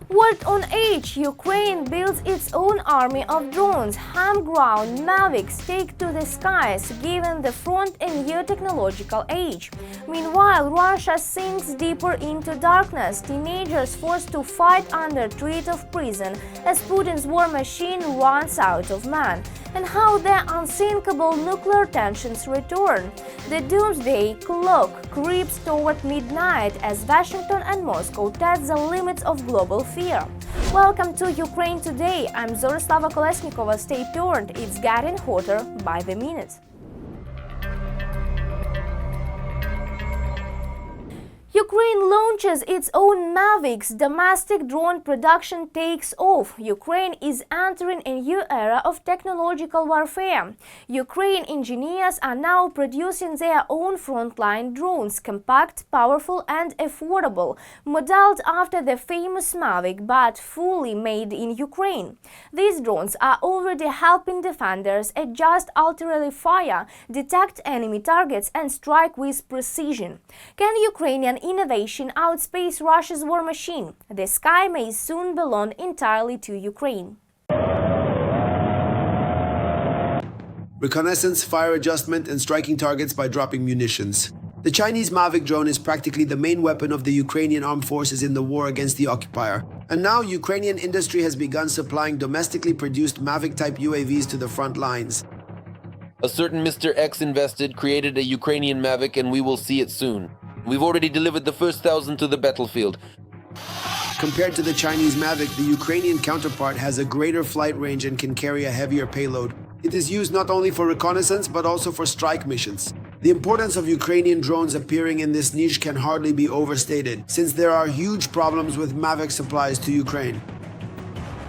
Word on H, Ukraine builds its own army of drones. Home-ground Maviks take to the skies, given the front a new technological age. Meanwhile, Russia sinks deeper into darkness, teenagers forced to fight under threat of prison as Putin's war machine runs out of men, and how the unsinkable nuclear tensions return. The Doomsday Clock creeps toward midnight as Washington and Moscow test the limits of global fear. Welcome to Ukraine Today. I'm Zorislava Kolesnikova. Stay tuned. It's getting hotter by the minute. Ukraine launches its own Maviks. Domestic drone production takes off. Ukraine is entering a new era of technological warfare. Ukraine engineers are now producing their own frontline drones, compact, powerful and affordable, modeled after the famous Mavik but fully made in Ukraine. These drones are already helping defenders adjust artillery fire, detect enemy targets and strike with precision. Can Ukrainian innovation outspace Russia's war machine? The sky may soon belong entirely to Ukraine. Reconnaissance, fire adjustment, and striking targets by dropping munitions. The Chinese Mavik drone is practically the main weapon of the Ukrainian armed forces in the war against the occupier. And now Ukrainian industry has begun supplying domestically produced Mavik-type UAVs to the front lines. A certain Mr. X invested, created a Ukrainian Mavik, and we will see it soon. We've already delivered the first 1,000 to the battlefield. Compared to the Chinese Mavik, the Ukrainian counterpart has a greater flight range and can carry a heavier payload. It is used not only for reconnaissance but also for strike missions. The importance of Ukrainian drones appearing in this niche can hardly be overstated, since there are huge problems with Mavik supplies to Ukraine.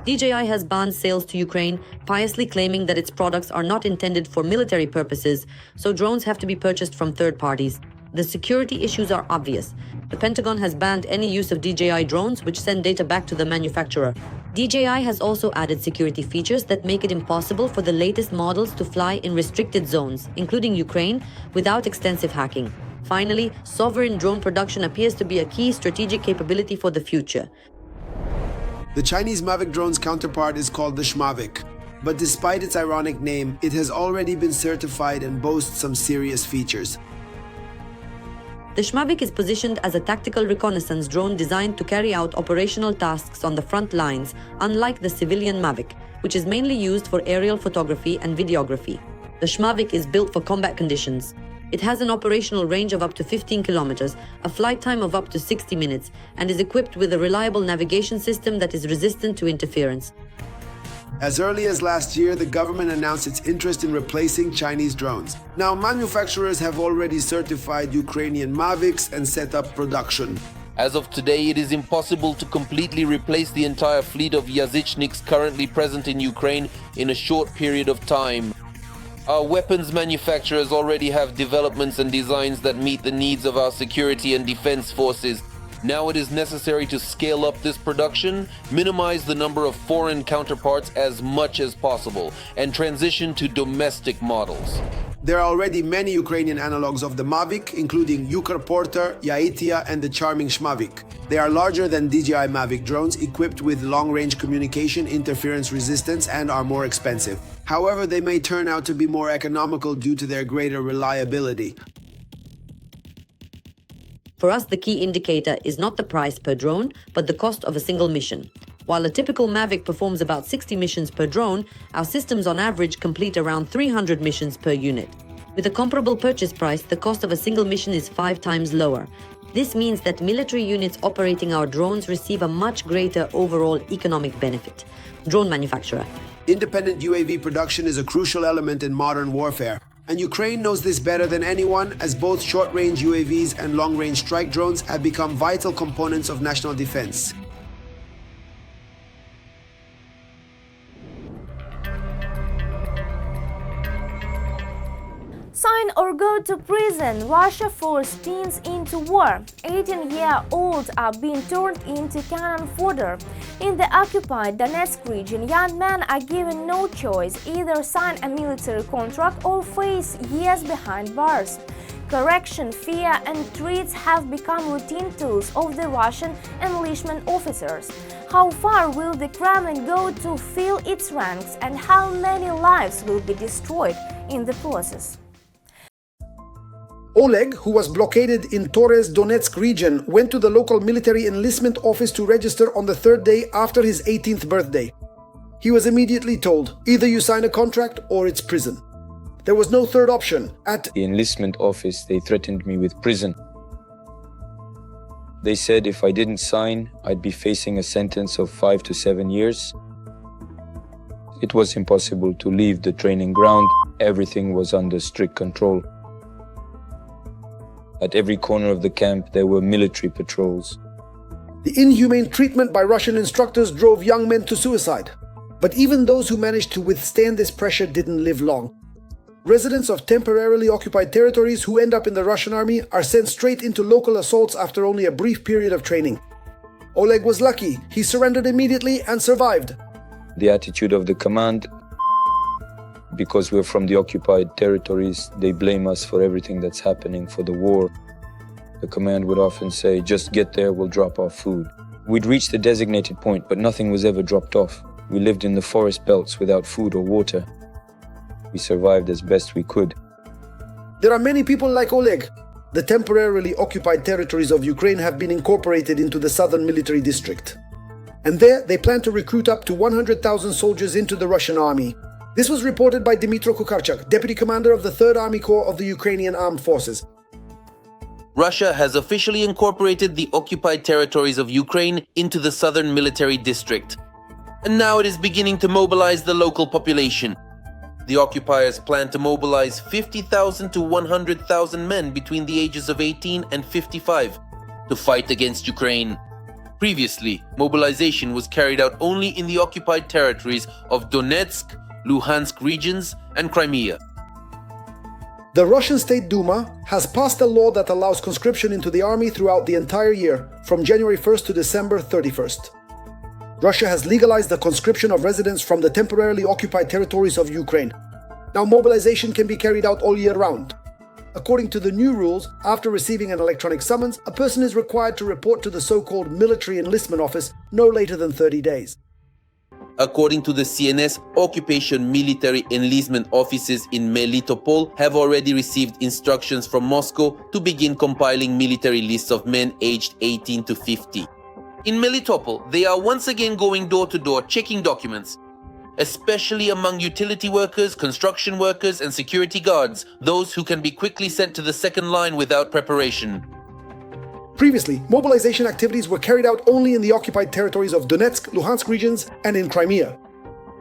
DJI has banned sales to Ukraine, piously claiming that its products are not intended for military purposes, so drones have to be purchased from third parties. The security issues are obvious. The Pentagon has banned any use of DJI drones which send data back to the manufacturer. DJI has also added security features that make it impossible for the latest models to fly in restricted zones, including Ukraine, without extensive hacking. Finally, sovereign drone production appears to be a key strategic capability for the future. The Chinese Mavik drone's counterpart is called the Shmavik. But despite its ironic name, it has already been certified and boasts some serious features. The Shmavik is positioned as a tactical reconnaissance drone designed to carry out operational tasks on the front lines, unlike the civilian Mavik, which is mainly used for aerial photography and videography. The Shmavik is built for combat conditions. It has an operational range of up to 15 kilometers, a flight time of up to 60 minutes, and is equipped with a reliable navigation system that is resistant to interference. As early as last year, the government announced its interest in replacing Chinese drones. Now, manufacturers have already certified Ukrainian Maviks and set up production. As of today, it is impossible to completely replace the entire fleet of Yazychniks currently present in Ukraine in a short period of time. Our weapons manufacturers already have developments and designs that meet the needs of our security and defense forces. Now it is necessary to scale up this production, minimize the number of foreign counterparts as much as possible, and transition to domestic models. There are already many Ukrainian analogs of the Mavik, including Yukar Porter, Yaitia, and the charming Shmavik. They are larger than DJI Mavik drones, equipped with long-range communication, interference resistance, and are more expensive. However, they may turn out to be more economical due to their greater reliability. For us, the key indicator is not the price per drone, but the cost of a single mission. While a typical Mavik performs about 60 missions per drone, our systems on average complete around 300 missions per unit. With a comparable purchase price, the cost of a single mission is 5 times lower. This means that military units operating our drones receive a much greater overall economic benefit. Drone manufacturer. Independent UAV production is a crucial element in modern warfare. And Ukraine knows this better than anyone, as both short-range UAVs and long-range strike drones have become vital components of national defense. Sign or go to prison. Russia forced teens into war. 18-year-olds are being turned into cannon fodder. In the occupied Donetsk region, young men are given no choice: either sign a military contract or face years behind bars. Correction, fear, and threats have become routine tools of the Russian enlistment officers. How far will the Kremlin go to fill its ranks, and how many lives will be destroyed in the process? Oleg, who was blockaded in Torres Donetsk region, went to the local military enlistment office to register on the third day after his 18th birthday. He was immediately told, either you sign a contract or it's prison. There was no third option. At the enlistment office, they threatened me with prison. They said if I didn't sign, I'd be facing a sentence of 5 to 7 years. It was impossible to leave the training ground. Everything was under strict control. At every corner of the camp, there were military patrols. The inhumane treatment by Russian instructors drove young men to suicide. But even those who managed to withstand this pressure didn't live long. Residents of temporarily occupied territories who end up in the Russian army are sent straight into local assaults after only a brief period of training. Oleg was lucky. He surrendered immediately and survived. The attitude of the command, because we're from the occupied territories, they blame us for everything that's happening, for the war. The command would often say, just get there, we'll drop off food. We'd reached the designated point, but nothing was ever dropped off. We lived in the forest belts without food or water. We survived as best we could. There are many people like Oleg. The temporarily occupied territories of Ukraine have been incorporated into the Southern Military District. And there, they plan to recruit up to 100,000 soldiers into the Russian army. This was reported by Dmytro Kukarchak, Deputy Commander of the 3rd Army Corps of the Ukrainian Armed Forces. Russia has officially incorporated the occupied territories of Ukraine into the Southern Military District. And now it is beginning to mobilize the local population. The occupiers plan to mobilize 50,000 to 100,000 men between the ages of 18 and 55 to fight against Ukraine. Previously, mobilization was carried out only in the occupied territories of Donetsk, Luhansk regions, and Crimea. The Russian State Duma has passed a law that allows conscription into the army throughout the entire year, from January 1st to December 31st. Russia has legalized the conscription of residents from the temporarily occupied territories of Ukraine. Now mobilization can be carried out all year round. According to the new rules, after receiving an electronic summons, a person is required to report to the so-called military enlistment office no later than 30 days. According to the CNS, occupation military enlistment offices in Melitopol have already received instructions from Moscow to begin compiling military lists of men aged 18 to 50. In Melitopol, they are once again going door to door checking documents, especially among utility workers, construction workers, and security guards, those who can be quickly sent to the second line without preparation. Previously, mobilization activities were carried out only in the occupied territories of Donetsk, Luhansk regions, and in Crimea.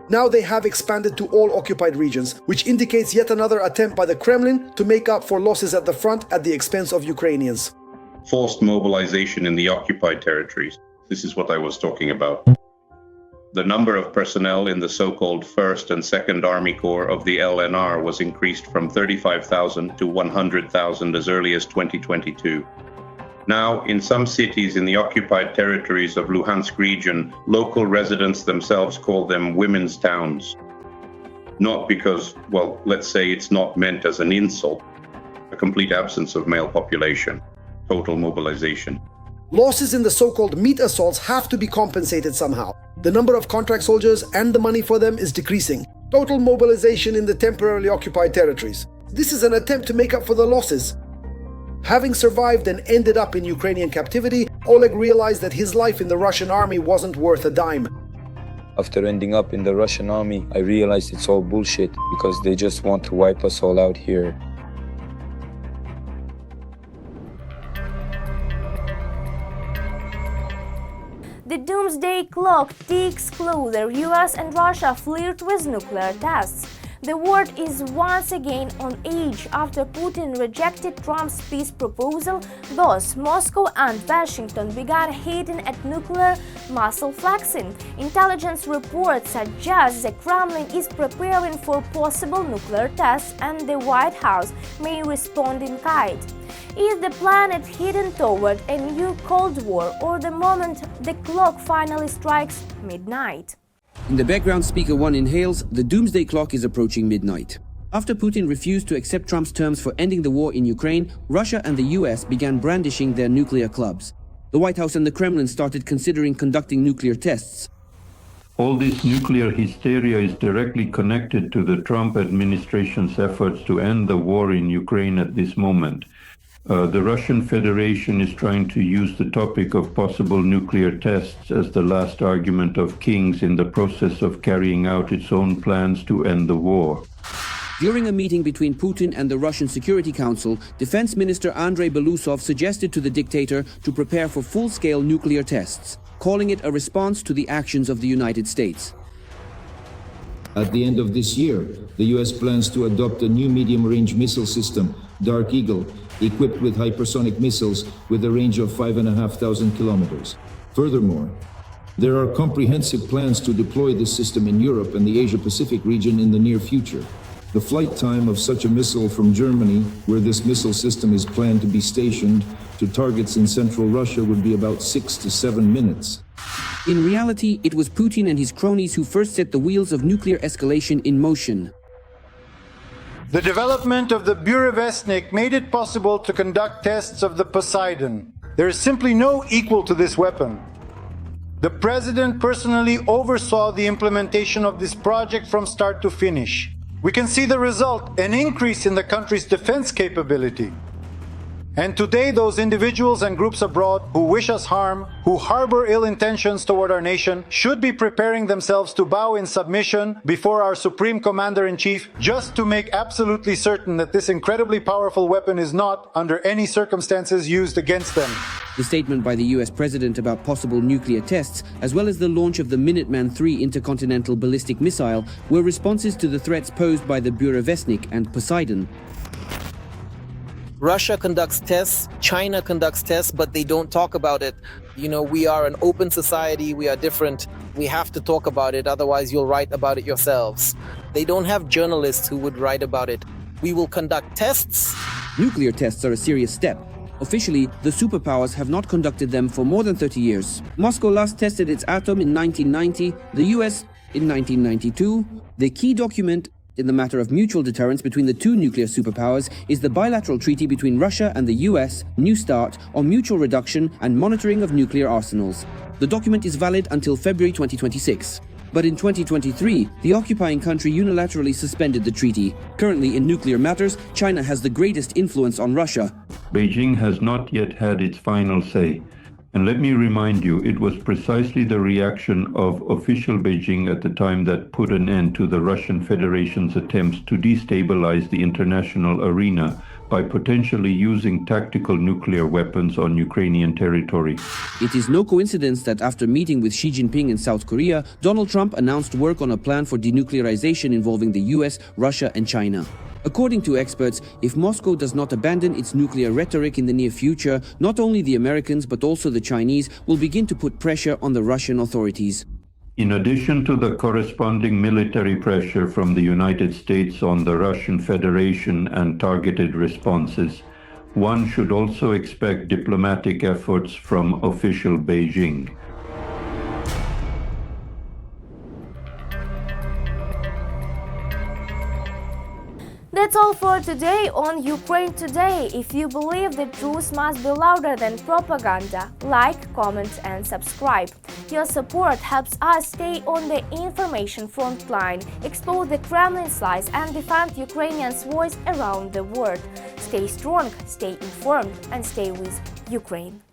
Now they have expanded to all occupied regions, which indicates yet another attempt by the Kremlin to make up for losses at the front at the expense of Ukrainians. Forced mobilization in the occupied territories. This is what I was talking about. The number of personnel in the so-called 1st and 2nd Army Corps of the LNR was increased from 35,000 to 100,000 as early as 2022. Now, in some cities in the occupied territories of Luhansk region, local residents themselves call them women's towns. Not because, well, let's say it's not meant as an insult, a complete absence of male population, total mobilization. Losses in the so-called meat assaults have to be compensated somehow. The number of contract soldiers and the money for them is decreasing. Total mobilization in the temporarily occupied territories. This is an attempt to make up for the losses. Having survived and ended up in Ukrainian captivity, Oleg realized that his life in the Russian army wasn't worth a dime. After ending up in the Russian army, I realized it's all bullshit because they just want to wipe us all out here. The Doomsday Clock ticks closer. US and Russia flirt with nuclear tests. The world is once again on edge after Putin rejected Trump's peace proposal. Both Moscow and Washington began hinting at nuclear muscle flexing. Intelligence reports suggest the Kremlin is preparing for possible nuclear tests and the White House may respond in kind. Is the planet heading toward a new Cold War or the moment the clock finally strikes midnight? In the background, speaker 1 inhales, the Doomsday Clock is approaching midnight. After Putin refused to accept Trump's terms for ending the war in Ukraine, Russia and the US began brandishing their nuclear clubs. The White House and the Kremlin started considering conducting nuclear tests. All this nuclear hysteria is directly connected to the Trump administration's efforts to end the war in Ukraine at this moment. The Russian Federation is trying to use the topic of possible nuclear tests as the last argument of kings in the process of carrying out its own plans to end the war. During a meeting between Putin and the Russian Security Council, Defense Minister Andrei Belousov suggested to the dictator to prepare for full-scale nuclear tests, calling it a response to the actions of the United States. At the end of this year, the US plans to adopt a new medium-range missile system, Dark Eagle, equipped with hypersonic missiles with a range of 5,500 kilometers. Furthermore, there are comprehensive plans to deploy this system in Europe and the Asia-Pacific region in the near future. The flight time of such a missile from Germany, where this missile system is planned to be stationed, to targets in central Russia would be about 6 to 7 minutes. In reality, it was Putin and his cronies who first set the wheels of nuclear escalation in motion. The development of the Burevestnik made it possible to conduct tests of the Poseidon. There is simply no equal to this weapon. The President personally oversaw the implementation of this project from start to finish. We can see the result, an increase in the country's defense capability. And today, those individuals and groups abroad who wish us harm, who harbor ill intentions toward our nation, should be preparing themselves to bow in submission before our Supreme Commander-in-Chief, just to make absolutely certain that this incredibly powerful weapon is not, under any circumstances, used against them. The statement by the US President about possible nuclear tests, as well as the launch of the Minuteman III intercontinental ballistic missile, were responses to the threats posed by the Burevestnik and Poseidon. Russia conducts tests, China conducts tests, but they don't talk about it. You know, we are an open society, we are different. We have to talk about it, otherwise you'll write about it yourselves. They don't have journalists who would write about it. We will conduct tests. Nuclear tests are a serious step. Officially, the superpowers have not conducted them for more than 30 years. Moscow last tested its atom in 1990, the US in 1992. The key document in the matter of mutual deterrence between the two nuclear superpowers is the bilateral treaty between Russia and the US, New START, on mutual reduction and monitoring of nuclear arsenals. The document is valid until February 2026. But in 2023, the occupying country unilaterally suspended the treaty. Currently, in nuclear matters, China has the greatest influence on Russia. Beijing has not yet had its final say. And let me remind you, it was precisely the reaction of official Beijing at the time that put an end to the Russian Federation's attempts to destabilize the international arena by potentially using tactical nuclear weapons on Ukrainian territory. It is no coincidence that after meeting with Xi Jinping in South Korea, Donald Trump announced work on a plan for denuclearization involving the US, Russia and China. According to experts, if Moscow does not abandon its nuclear rhetoric in the near future, not only the Americans but also the Chinese will begin to put pressure on the Russian authorities. In addition to the corresponding military pressure from the United States on the Russian Federation and targeted responses, one should also expect diplomatic efforts from official Beijing. That's all for today on Ukraine Today. If you believe the truth must be louder than propaganda, like, comment and subscribe. Your support helps us stay on the information front line, expose the Kremlin's lies and defend Ukrainians' voice around the world. Stay strong, stay informed and stay with Ukraine.